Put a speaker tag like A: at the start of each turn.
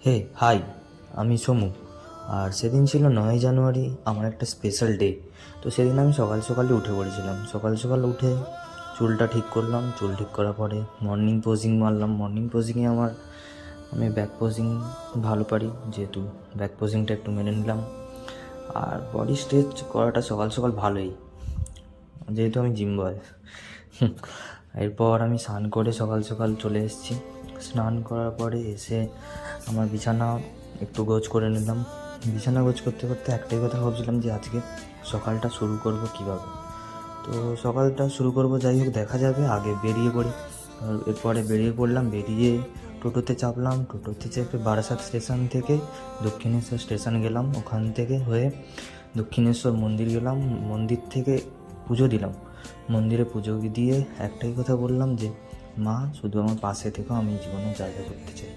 A: হে high, আমি সমু। আর সেদিন ছিল 9ই জানুয়ারি, আমার একটা স্পেশাল ডে। তো সেদিন আমি সকাল সকালে উঠে পড়েছিলাম। সকাল সকাল উঠে চুলটা ঠিক করলাম। চুল ঠিক করার পরে মর্নিং পোজিং মারলাম। মর্নিং পোজিংয়ে আমি ব্যাক পোজিং ভালো পারি, যেহেতু ব্যাক পোজিংটা একটু মেনে নিলাম। আর বডি স্ট্রেচ করাটা সকাল সকাল ভালোই, যেহেতু আমি জিম বয়। এরপর আমি স্নান করে সকাল সকাল চলে এসেছি। স্নান করার পরে এসে আমার বিছানা একটু গোছ করে নিলাম। বিছানা গোছ করতে করতে একটাই কথা ভাবছিলাম যে আজকে সকালটা শুরু করব কীভাবে। তো সকালটা শুরু করব, যাই হোক দেখা যাবে, আগে বেরিয়ে পড়ি। আর এরপরে বেরিয়ে পড়লাম। বেরিয়ে টোটোতে চাপলাম। টোটোতে চেপে বারাসাত স্টেশন থেকে দক্ষিণেশ্বর স্টেশন গেলাম। ওখান থেকে হয়ে দক্ষিণেশ্বর মন্দির গেলাম। মন্দির থেকে পুজো দিলাম। মন্দিরে পুজো দিয়ে একটাই কথা বললাম যে মা, শুধু আমার পাশে থেকেও, আমি জীবনে যা যা করতে চাই।